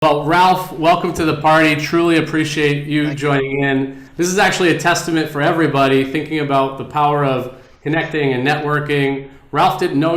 Well, Ralph, welcome to the party. Truly appreciate you Thank you. joining in. This is actually a testament for everybody thinking about the power of connecting and networking. Ralph didn't know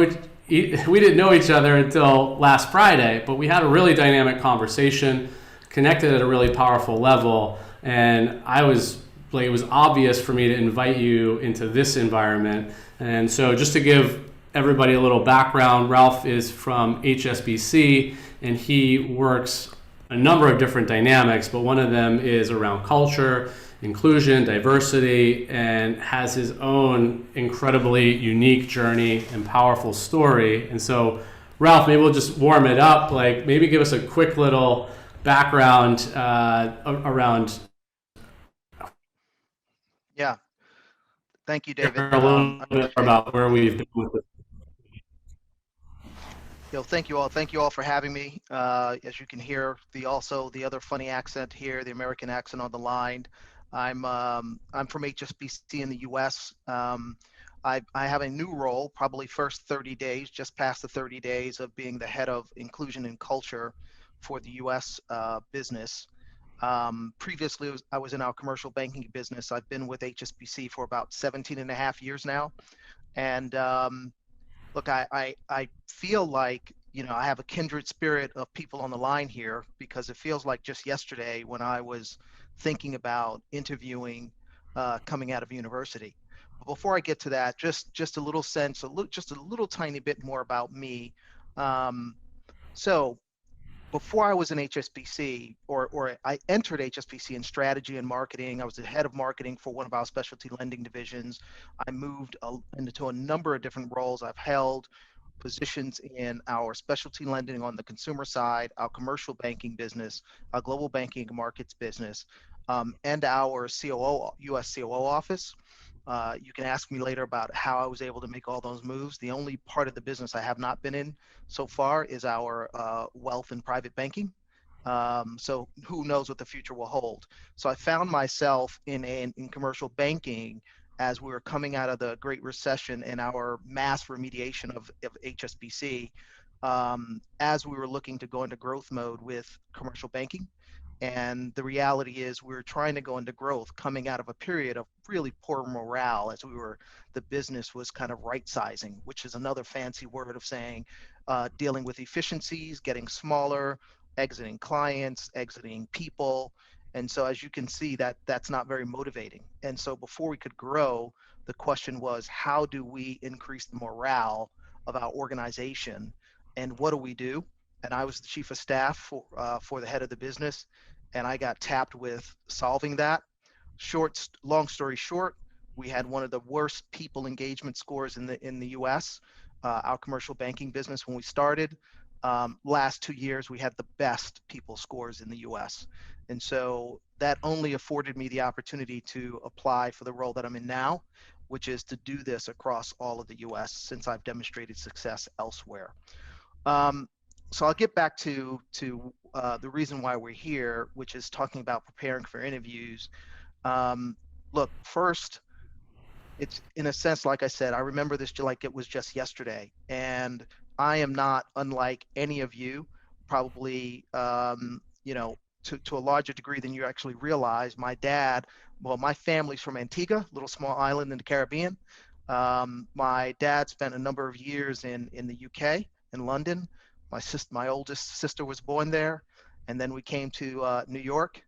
we didn't know each other until last Friday, but we had a really dynamic conversation, connected at a really powerful level, and I was like it was obvious for me to invite you into this environment. And so just to give everybody a little background, Ralph is from HSBC and he works a number of different dynamics, but one of them is around culture, inclusion, diversity, and has his own incredibly unique journey and powerful story. And so, Ralph, maybe we'll just warm it up. Like, maybe give us a quick little background around Yeah. Thank you, David. a little I bit appreciate it. about where we've been with it. Thank you all. Thank you all for having me. As you can hear, the other funny accent here, the American accent on the line. I'm from HSBC in the U.S. I have a new role, probably first 30 days, just past the 30 days of being the head of inclusion and culture for the U.S. Business. Previously, I was in our commercial banking business. I've been with HSBC for about 17 and a half years now. And look, I feel like, I have a kindred spirit of people on the line here because it feels like just yesterday when I was thinking about interviewing coming out of university. But before I get to that, just a little sense, just a little tiny bit more about me. Um, so before I was in HSBC, or I entered HSBC in strategy and marketing. I was the head of marketing for one of our specialty lending divisions. I moved into a number of different roles. I've held positions in our specialty lending on the consumer side, our commercial banking business, our global banking and markets business, and our COO, US COO office. You can ask me later about how I was able to make all those moves. The only part of the business I have not been in so far is our wealth and private banking. So who knows what the future will hold. So I found myself in commercial banking as we were coming out of the Great Recession and our mass remediation of HSBC, as we were looking to go into growth mode with commercial banking. And the reality is we were trying to go into growth coming out of a period of really poor morale as the business was kind of right sizing, which is another fancy word of saying dealing with efficiencies, getting smaller, exiting clients, exiting people. And so as you can see, that's not very motivating. And so before we could grow, the question was, how do we increase the morale of our organization? And what do we do? And I was the chief of staff for the head of the business, and I got tapped with solving that. Long story short, we had one of the worst people engagement scores in the U.S. Our commercial banking business when we started. Last 2 years, we had the best people scores in the U.S. And so that only afforded me the opportunity to apply for the role that I'm in now, which is to do this across all of the U.S. since I've demonstrated success elsewhere. Um, so I'll get back to the reason why we're here, which is talking about preparing for interviews. Um, Look, first, it's in a sense, like I said, I remember this like it was just yesterday, and I am not unlike any of you, probably, to a larger degree than you actually realize. My family's from Antigua, little small island in the Caribbean. My dad spent a number of years in the UK, in London. My oldest sister was born there, and then we came to New York.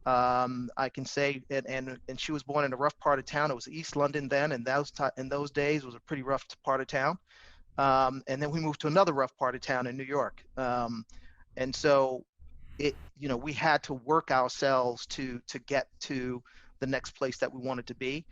I can say, and she was born in a rough part of town. It was East London then, and in those days was a pretty rough part of town. And then we moved to another rough part of town in New York. And so we had to work ourselves to get to the next place that we wanted to be.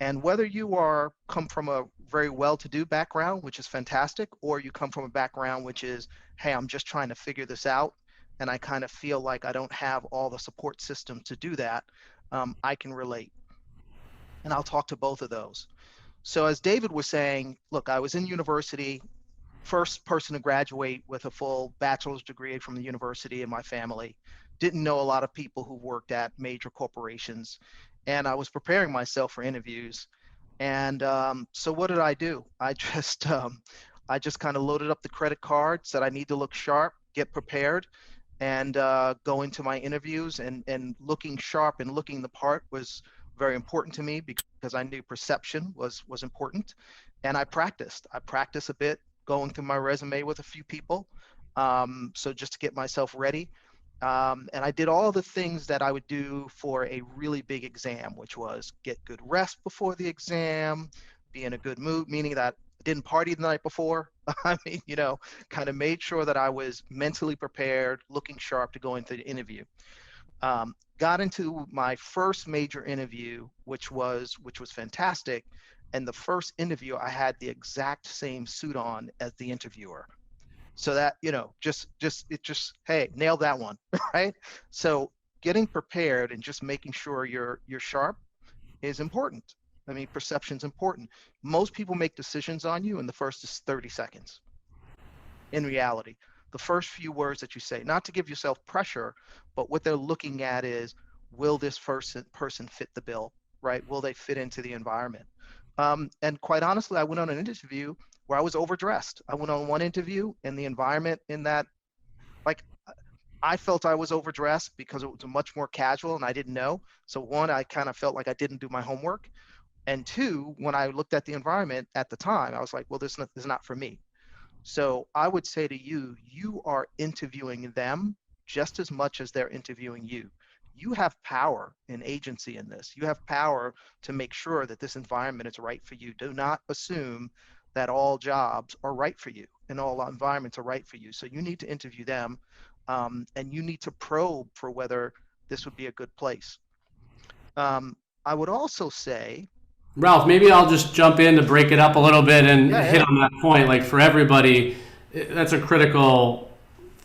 And whether you are come from a very well-to-do background, which is fantastic, or you come from a background which is, hey, I'm just trying to figure this out, and I kind of feel like I don't have all the support system to do that, I can relate. And I'll talk to both of those. So as David was saying, look, I was in university, first person to graduate with a full bachelor's degree from the university in my family. Didn't know a lot of people who worked at major corporations, and I was preparing myself for interviews. And so what did I do? I just kind of loaded up the credit card, said I need to look sharp, get prepared, and going to my interviews and looking sharp and looking the part was very important to me because I knew perception was important, and I practiced a bit going through my resume with a few people, so just to get myself ready. And I did all the things that I would do for a really big exam, which was get good rest before the exam, be in a good mood, meaning that I didn't party the night before. I mean, kind of made sure that I was mentally prepared, looking sharp to go into the interview. Got into my first major interview, which was fantastic. And the first interview, I had the exact same suit on as the interviewer, so that just hey, nailed that one. Right. So getting prepared and just making sure you're sharp is important. I mean, perception's important. Most people make decisions on you in the first 30 seconds. In reality, the first few words that you say, not to give yourself pressure, but what they're looking at is, will this person fit the bill? Right, will they fit into the environment? And quite honestly, I went on an interview where I was overdressed. I went on one interview and the environment in that, like, I felt I was overdressed because it was much more casual and I didn't know. So one, I kind of felt like I didn't do my homework. And two, when I looked at the environment at the time, I was like, well, this is not for me. So I would say to you, you are interviewing them just as much as they're interviewing you. You have power and agency in this. You have power to make sure that this environment is right for you. Do not assume that all jobs are right for you and all environments are right for you. So you need to interview them, and you need to probe for whether this would be a good place. I would also say, Ralph, maybe I'll just jump in to break it up a little bit and yeah, hit yeah, on that point. Like for everybody, that's a critical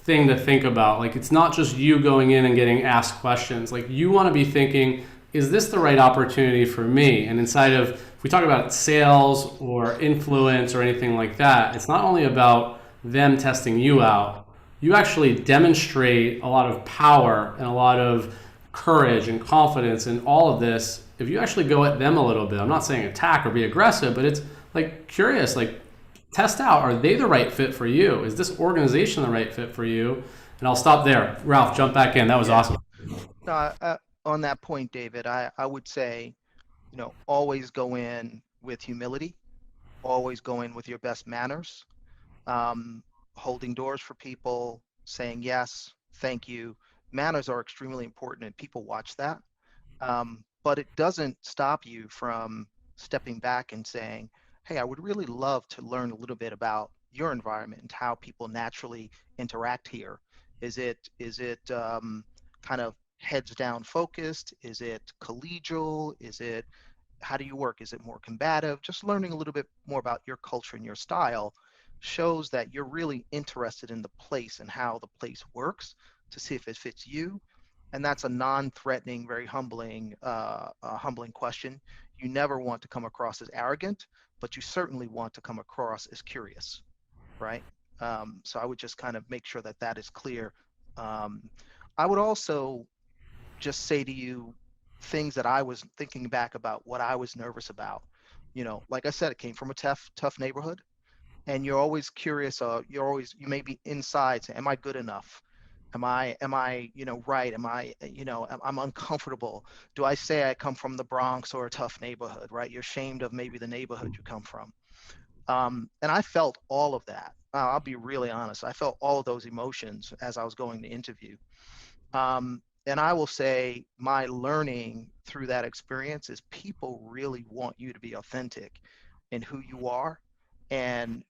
thing to think about. Like it's not just you going in and getting asked questions. Like you want to be thinking, is this the right opportunity for me? And inside of, if we talk about sales or influence or anything like that, it's not only about them testing you out. You actually demonstrate a lot of power and a lot of courage and confidence in all of this if you actually go at them a little bit. I'm not saying attack or be aggressive, but it's like curious, like test out, are they the right fit for you? Is this organization the right fit for you? And I'll stop there. Ralph, jump back in. That was yeah. awesome. No, on that point, David, I would say, always go in with humility, always go in with your best manners, um, holding doors for people, saying yes, thank you. Manners are extremely important and people watch that. But it doesn't stop you from stepping back and saying, hey, I would really love to learn a little bit about your environment and how people naturally interact here. Is it kind of heads down focused? Is it collegial? Is it, how do you work? Is it more combative? Just learning a little bit more about your culture and your style shows that you're really interested in the place and how the place works to see if it fits you. And that's a non-threatening, very humbling question. You never want to come across as arrogant, but you certainly want to come across as curious, right? So I would just kind of make sure that that is clear. Um, I would also just say to you things that I was thinking back about what I was nervous about. Like I said, it came from a tough neighborhood, and you're always curious. You may be inside saying, am I good enough? Am I right? Am I, I'm uncomfortable. Do I say I come from the Bronx or a tough neighborhood, right? You're ashamed of maybe the neighborhood you come from. And I felt all of that. I'll be really honest. I felt all of those emotions as I was going to interview. And I will say my learning through that experience is people really want you to be authentic in who you are. And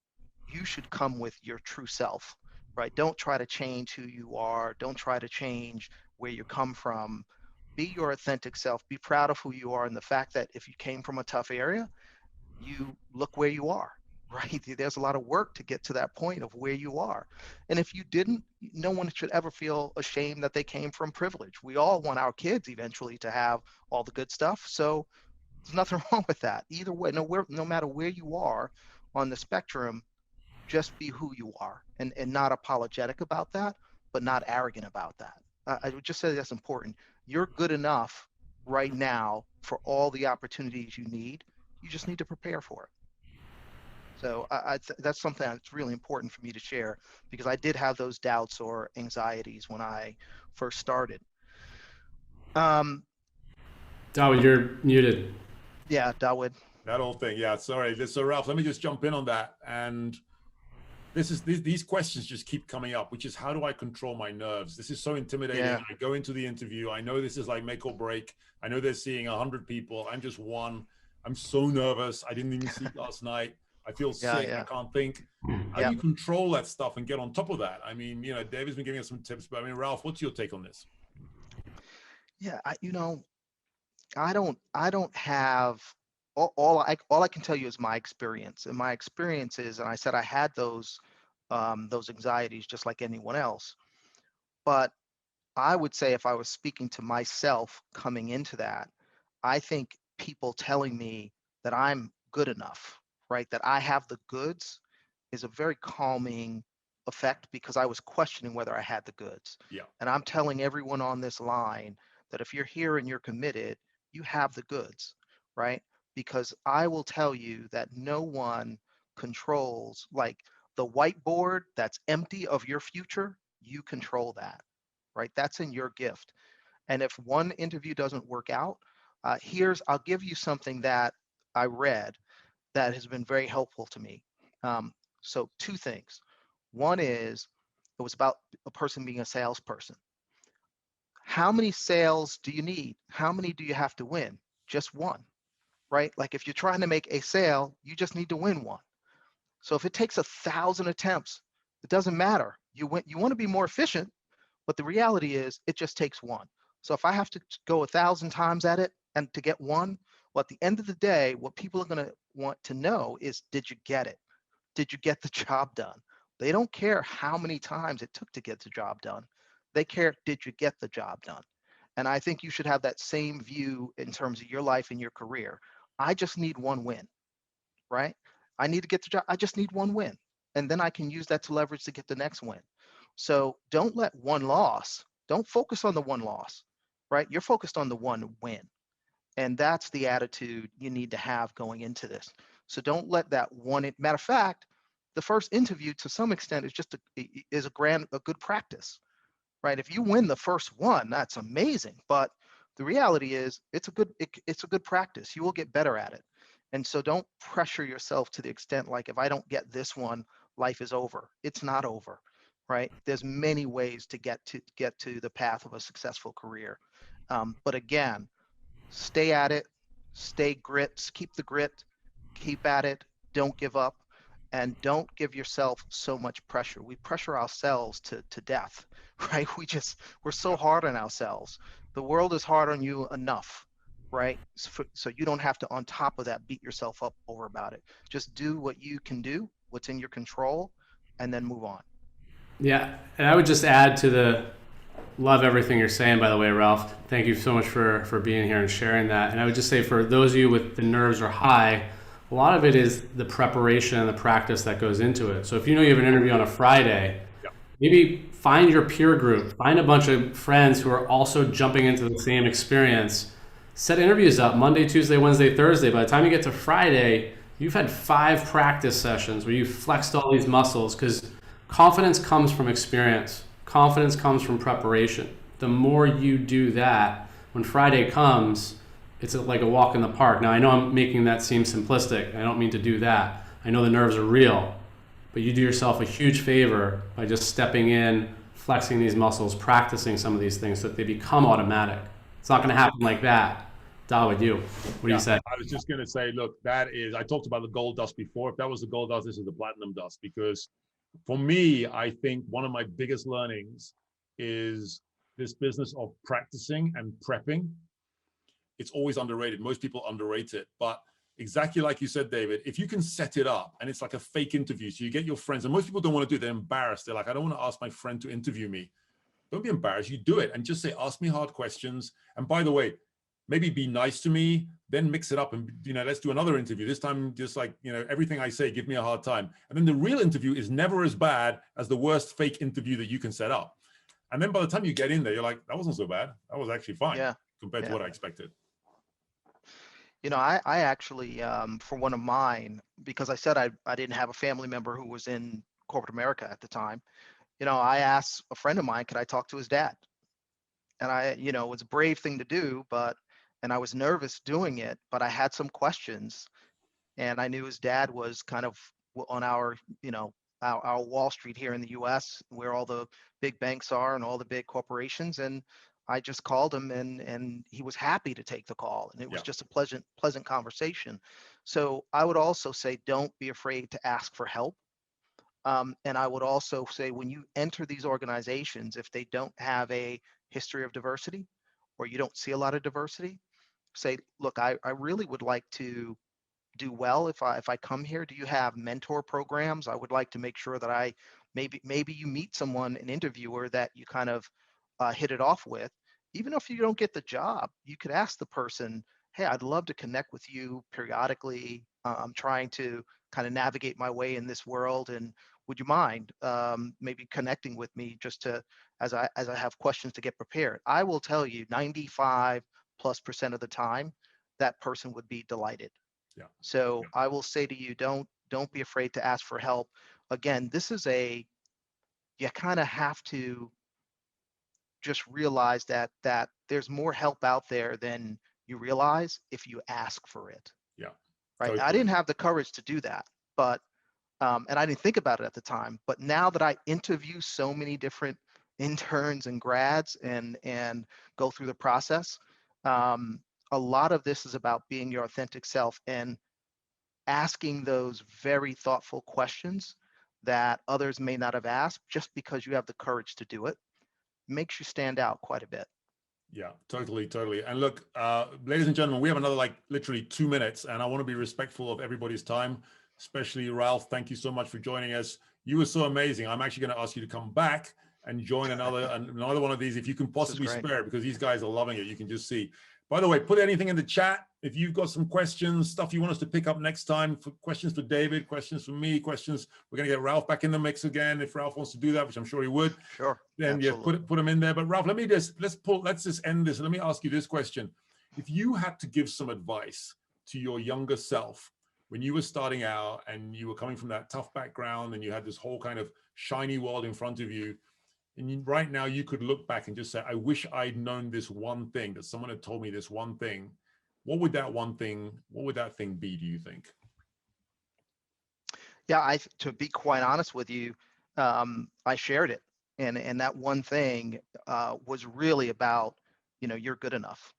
you should come with your true self, right? Don't try to change who you are. Don't try to change where you come from. Be your authentic self. Be proud of who you are and the fact that if you came from a tough area, you look where you are, right? There's a lot of work to get to that point of where you are. And if you didn't, no one should ever feel ashamed that they came from privilege. We all want our kids eventually to have all the good stuff. So there's nothing wrong with that. Either way, no matter where you are on the spectrum, just be who you are and not apologetic about that, but not arrogant about that. I would just say that's important. You're good enough right now for all the opportunities you need. You just need to prepare for it. So that's something that's really important for me to share, because I did have those doubts or anxieties when I first started. Um, Dawood, you're muted. yeah, Dawood. That whole thing. Yeah, sorry. So Ralph, let me just jump in on that. And these questions just keep coming up, which is, how do I control my nerves? This is so intimidating. Yeah, I go into the interview. I know this is like make or break. I know they're seeing 100 people. I'm just one. I'm so nervous. I didn't even sleep last night. I feel yeah, sick. I yeah, can't think. How do yeah, you control that stuff and get on top of that? I mean, David's been giving us some tips, but I mean, Ralph, what's your take on this? yeah. I don't have all I can tell you is my experience, and my experience is, and I said I had those anxieties just like anyone else, but I would say if I was speaking to myself coming into that, I think people telling me that I'm good enough, right? That I have the goods is a very calming effect, because I was questioning whether I had the goods. Yeah. And I'm telling everyone on this line that if you're here and you're committed, you have the goods, right? Because I will tell you that no one controls, like, the whiteboard that's empty of your future, you control that, right? That's in your gift. And if one interview doesn't work out, I'll give you something that I read that has been very helpful to me. So two things. One is, it was about a person being a salesperson. How many sales do you need? How many do you have to win? Just one, right? Like, if you're trying to make a sale, you just need to win one. So if it takes 1,000 attempts, it doesn't matter. You want to be more efficient, but the reality is it just takes one. So if I have to go 1,000 times at it and to get one, well, at the end of the day, what people are going to want to know is, did you get it? Did you get the job done? They don't care how many times it took to get the job done. They care, did you get the job done? And I think you should have that same view in terms of your life and your career. I just need one win, right? I need to get the job. I just need one win. And then I can use that to leverage to get the next win. So don't let one loss, don't focus on the one loss, right? You're focused on the one win. And that's the attitude you need to have going into this. So don't let that one, matter of fact, the first interview to some extent is just a good practice, right? If you win the first one, that's amazing. But the reality is it's a good practice. You will get better at it. And so don't pressure yourself to the extent like, if I don't get this one, life is over. It's not over, right? There's many ways to get to the path of a successful career. But again, stay at it, keep the grit, keep at it, don't give up, and don't give yourself so much pressure. We pressure ourselves to death, right? We're so hard on ourselves. The world is hard on you enough, right? So you don't have to, on top of that, beat yourself up over about it. Just do what you can do, what's in your control, and then move on. Yeah, and I would just add to the love everything you're saying, by the way, Ralph. Thank you so much for being here and sharing that. And I would just say, for those of you with the nerves are high, a lot of it is the preparation and the practice that goes into it. So if you know you have an interview on a Friday, maybe find your peer group, find a bunch of friends who are also jumping into the same experience. Set interviews up Monday, Tuesday, Wednesday, Thursday. By the time you get to Friday, you've had 5 practice sessions where you've flexed all these muscles, because confidence comes from experience. Confidence comes from preparation. The more you do that, when Friday comes, it's like a walk in the park. Now, I know I'm making that seem simplistic. I don't mean to do that. I know the nerves are real, but you do yourself a huge favor by just stepping in, flexing these muscles, practicing some of these things so that they become automatic. It's not going to happen like that. Dawood, what do you say? I was just going to say, look, I talked about the gold dust before. If that was the gold dust, this is the platinum dust. Because for me, I think one of my biggest learnings is this business of practicing and prepping. It's always underrated. Most people underrate it. But exactly like you said, David, if you can set it up and it's like a fake interview, so you get your friends, and most people don't want to do it, they're embarrassed. They're like, I don't want to ask my friend to interview me. Don't be embarrassed. You do it and just say, ask me hard questions. And by the way, maybe be nice to me, then mix it up and, let's do another interview. This time, just like, everything I say, give me a hard time. And then the real interview is never as bad as the worst fake interview that you can set up. And then by the time you get in there, you're like, that wasn't so bad. That was actually fine compared to what I expected. I actually, for one of mine, because I said I didn't have a family member who was in corporate America at the time, I asked a friend of mine, could I talk to his dad? And it was a brave thing to do, and I was nervous doing it, but I had some questions, and I knew his dad was kind of on our Wall Street here in the US, where all the big banks are and all the big corporations. And I just called him, and he was happy to take the call. And it was Yeah. just a pleasant conversation. So I would also say, don't be afraid to ask for help. And I would also say, when you enter these organizations, if they don't have a history of diversity, or you don't see a lot of diversity, say, look, I really would like to do well if I come here. Do you have mentor programs? I would like to make sure that I maybe you meet someone, an interviewer, that you kind of hit it off with. Even if you don't get the job, you could ask the person, hey, I'd love to connect with you periodically. I'm trying to kind of navigate my way in this world, and would you mind maybe connecting with me, just to as I have questions to get prepared? I will tell you, 95+% of the time, that person would be delighted. Yeah. So I will say to you, don't be afraid to ask for help. Again, you kind of have to just realize that there's more help out there than you realize if you ask for it. Yeah. Right. I Totally. didn't have the courage to do that, but and I didn't think about it at the time. But now that I interview so many different interns and grads, and go through the process, um, a lot of this is about being your authentic self and asking those very thoughtful questions that others may not have asked. Just because you have the courage to do it makes you stand out quite a bit. Yeah, totally, totally. And look, ladies and gentlemen, we have another like literally 2 minutes, and I want to be respectful of everybody's time, especially Ralph. Thank you so much for joining us. You were so amazing. I'm actually going to ask you to come back and join another one of these if you can possibly spare it, because these guys are loving it. You can just see. By the way, put anything in the chat. If you've got some questions, stuff you want us to pick up next time, questions for David, questions for me, questions, we're going to get Ralph back in the mix again if Ralph wants to do that, which I'm sure he would. Sure. Then yeah, put them in there. But Ralph, let's just end this. Let me ask you this question. If you had to give some advice to your younger self when you were starting out and you were coming from that tough background and you had this whole kind of shiny world in front of you, and right now you could look back and just say, I wish I'd known this one thing, that someone had told me this one thing, what would that thing be, do you think? Yeah, to be quite honest with you, I shared it. And that one thing was really about, you're good enough.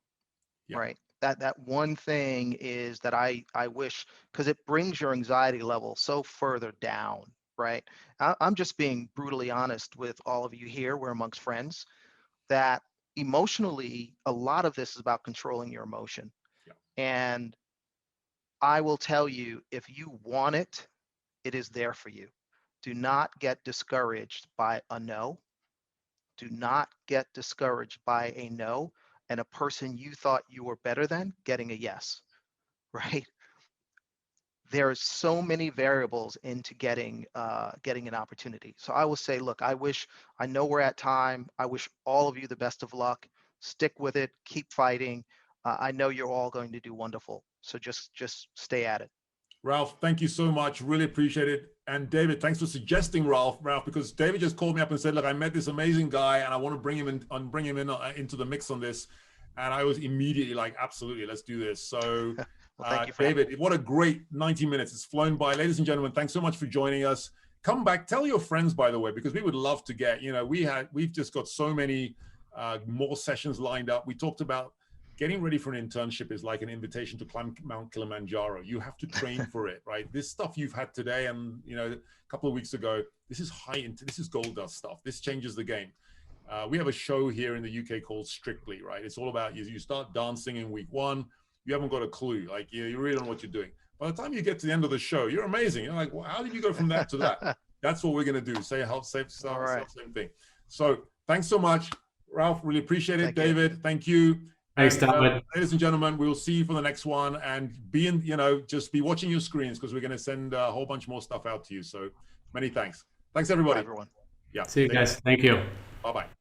Yeah. Right. That one thing is that I wish, because it brings your anxiety level so further down. Right. I'm just being brutally honest with all of you here. We're amongst friends. That emotionally, a lot of this is about controlling your emotion. Yeah. And I will tell you, if you want it, it is there for you. Do not get discouraged by a no. Do not get discouraged by a no and a person you thought you were better than getting a yes, right? There's so many variables into getting an opportunity. So I will say, look, I know we're at time. I wish all of you the best of luck. Stick with it. Keep fighting. I know you're all going to do wonderful. So just stay at it. Ralph, thank you so much. Really appreciate it. And David, thanks for suggesting Ralph, because David just called me up and said, look, I met this amazing guy and I want to bring him into the mix on this. And I was immediately like, absolutely, let's do this. So Well, thank you for David, what a great 90 minutes. It's flown by. Ladies and gentlemen, thanks so much for joining us. Come back, tell your friends, by the way, because we would love to get, we've just got so many more sessions lined up. We talked about getting ready for an internship is like an invitation to climb Mount Kilimanjaro. You have to train for it, right? This stuff you've had today and a couple of weeks ago, this is gold dust stuff. This changes the game. We have a show here in the UK called Strictly, right? It's all about you start dancing in week 1, you haven't got a clue, like you really don't know what you're doing. By the time you get to the end of the show, you're amazing. You're like, well, how did you go from that to that? That's what we're gonna do. Same thing. So thanks so much, Ralph. Really appreciate it. David, thank you. Thanks, David. Ladies and gentlemen, we'll see you for the next one, and just be watching your screens because we're going to send a whole bunch more stuff out to you. So many thanks. Thanks, everybody. Bye, everyone. Yeah. See you guys. Thank you. Bye-bye.